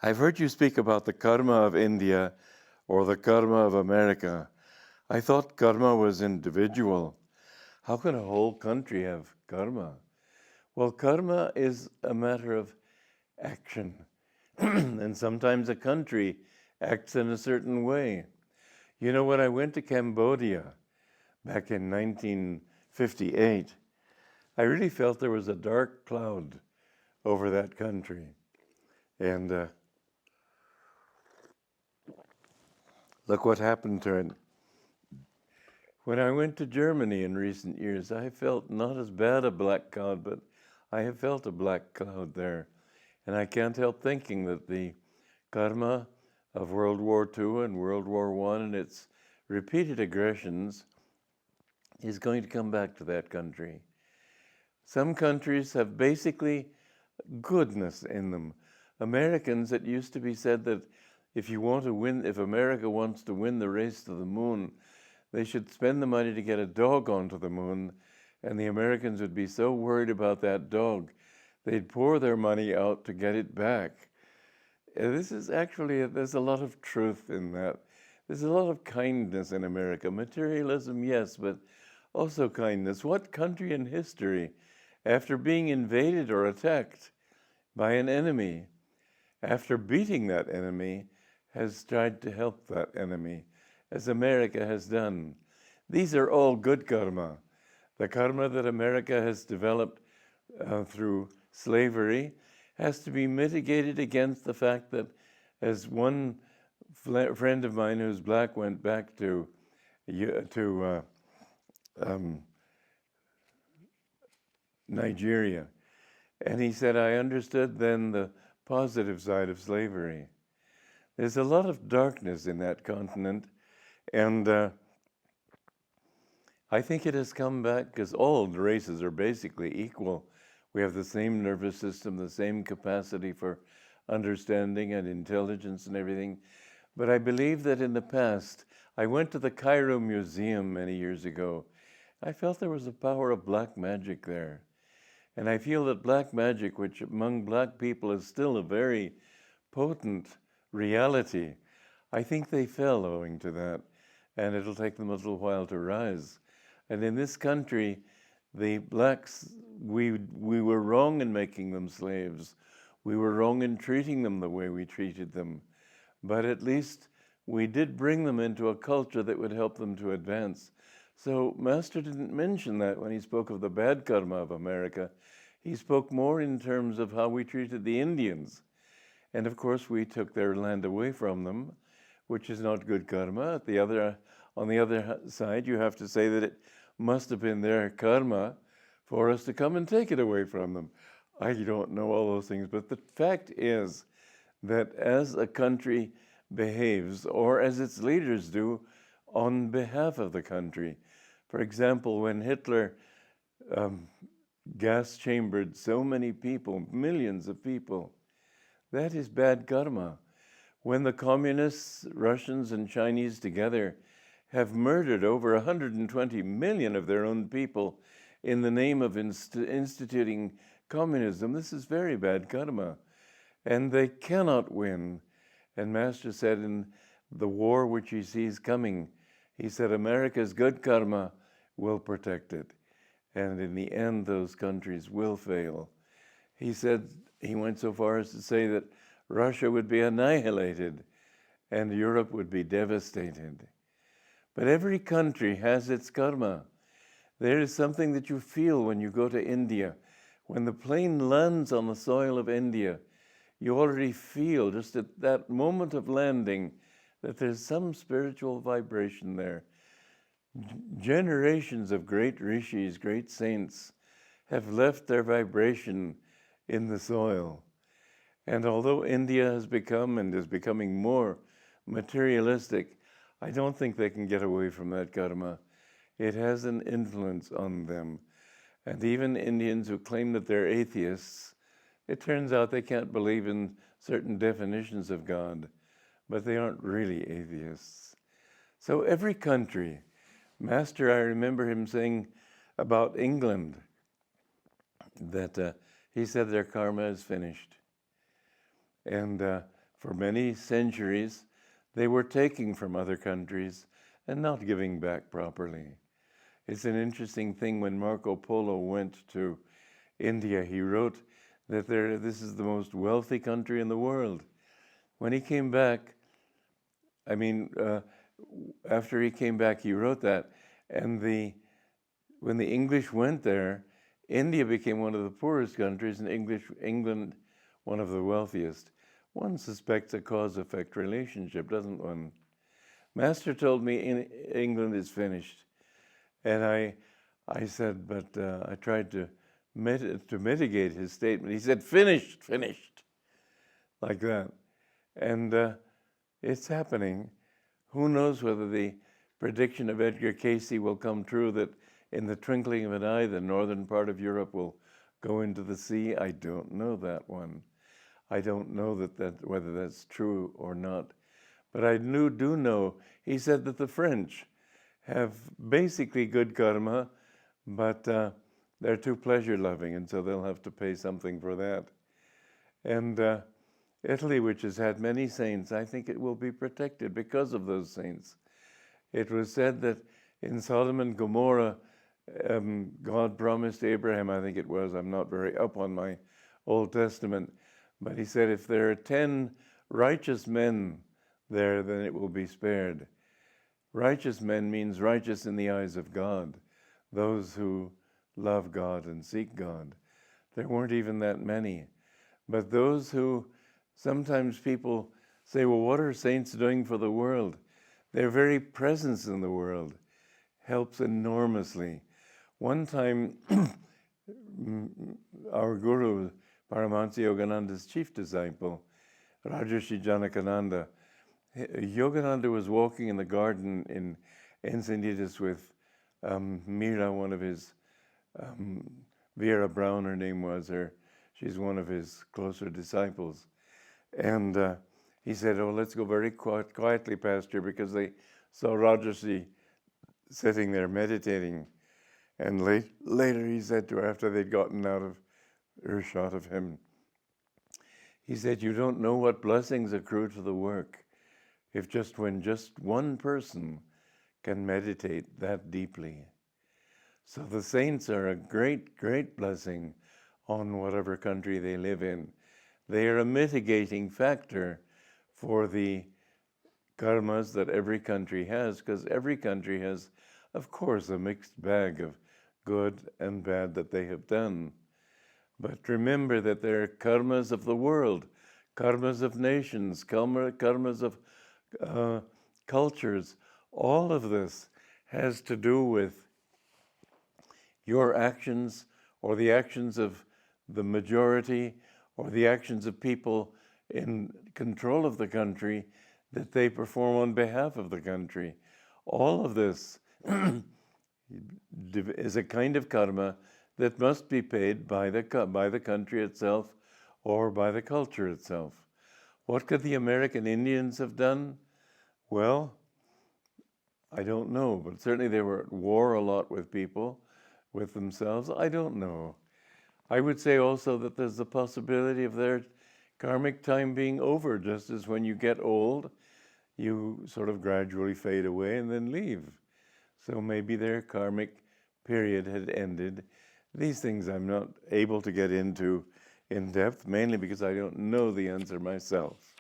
I've heard you speak about the karma of India or the karma of America. I thought karma was individual. How can a whole country have karma? Well, karma is a matter of action. And sometimes a country acts in a certain way. You know, when I went to Cambodia back in 1958, I really felt there was a dark cloud over that country. And look what happened to it. When I went to Germany in recent years, I felt not as bad a black cloud, but I have felt a black cloud there. And I can't help thinking that the karma of World War II and World War I and its repeated aggressions is going to come back to that country. Some countries have basically goodness in them. Americans, it used to be said that if America wants to win the race to the moon, they should spend the money to get a dog onto the moon, and the Americans would be so worried about that dog, they'd pour their money out to get it back. This is actually, there's a lot of truth in that. There's a lot of kindness in America. Materialism, yes, but also kindness. What country in history, after being invaded or attacked by an enemy, after beating that enemy, has tried to help that enemy, as America has done? These are all good karma. The karma that America has developed through slavery has to be mitigated against the fact that, as one friend of mine who's black went back to Nigeria, and he said, I understood then the positive side of slavery. There's a lot of darkness in that continent, and I think it has come back because all the races are basically equal. We have the same nervous system, the same capacity for understanding and intelligence and everything. But I believe that in the past, I went to the Cairo Museum many years ago. I felt there was a power of black magic there. And I feel that black magic, which among black people is still a very potent reality, I think they fell owing to that. And it'll take them a little while to rise. And in this country, the blacks, we were wrong in making them slaves. We were wrong in treating them the way we treated them. But at least we did bring them into a culture that would help them to advance. So Master didn't mention that when he spoke of the bad karma of America. He spoke more in terms of how we treated the Indians. And of course, we took their land away from them, which is not good karma. On the other side, you have to say that it must have been their karma for us to come and take it away from them. I don't know all those things, but the fact is that as a country behaves, or as its leaders do, on behalf of the country. For example, when Hitler gas chambered so many people, millions of people, that is bad karma. When the communists, Russians and Chinese together, have murdered over 120 million of their own people in the name of instituting communism, this is very bad karma. And they cannot win. And Master said in the war which he sees coming, he said, America's good karma will protect it. And in the end, those countries will fail. He said, he went so far as to say that Russia would be annihilated and Europe would be devastated. But every country has its karma. There is something that you feel when you go to India. When the plane lands on the soil of India, you already feel, just at that moment of landing, that there's some spiritual vibration there. Generations of great rishis, great saints, have left their vibration in the soil. And although India has become and is becoming more materialistic, I don't think they can get away from that karma. It has an influence on them. And even Indians who claim that they're atheists, it turns out they can't believe in certain definitions of God, but they aren't really atheists. So every country, Master, I remember him saying about England that he said their karma is finished. And for many centuries, they were taking from other countries and not giving back properly. It's an interesting thing. When Marco Polo went to India, he wrote that this is the most wealthy country in the world. When he came back, after he came back, he wrote that, and when the English went there, India became one of the poorest countries, and England one of the wealthiest. One suspects a cause-effect relationship, doesn't one? Master told me England is finished, and I said, but I tried to mitigate his statement. He said, finished, like that. And it's happening. Who knows whether the prediction of Edgar Cayce will come true, that in the twinkling of an eye, the northern part of Europe will go into the sea? I don't know that one. I don't know whether that's true or not. But I do know, he said that the French have basically good karma, but they're too pleasure-loving, and so they'll have to pay something for that. And Italy, which has had many saints, I think it will be protected because of those saints. It was said that in Sodom and Gomorrah, God promised Abraham, I think it was, I'm not very up on my Old Testament, but he said, if there are 10 righteous men there, then it will be spared. Righteous men means righteous in the eyes of God, those who love God and seek God. There weren't even that many. But those who, sometimes people say, well, what are saints doing for the world? Their very presence in the world helps enormously. One time, our guru, Paramahansa Yogananda's chief disciple, Rajarshi Janakananda, Yogananda was walking in the garden in Encinitas with Meera, one of his, Vera Brown, her name was, she's one of his closer disciples. And he said, oh, let's go very quietly past her, because they saw Rajarshi sitting there meditating. And later he said to her, after they'd gotten out of earshot of him, he said, you don't know what blessings accrue to the work when just one person can meditate that deeply. So the saints are a great, great blessing on whatever country they live in. They are a mitigating factor for the karmas that every country has, because every country has, of course, a mixed bag of good and bad that they have done. But remember that there are karmas of the world, karmas of nations, karmas of cultures. All of this has to do with your actions, or the actions of the majority, or the actions of people in control of the country that they perform on behalf of the country. All of this is a kind of karma that must be paid by the country itself or by the culture itself. What could the American Indians have done? Well, I don't know, but certainly they were at war a lot with people, with themselves. I don't know. I would say also that there's the possibility of their karmic time being over, just as when you get old, you sort of gradually fade away and then leave. So maybe their karmic period had ended. These things I'm not able to get into in depth, mainly because I don't know the answer myself.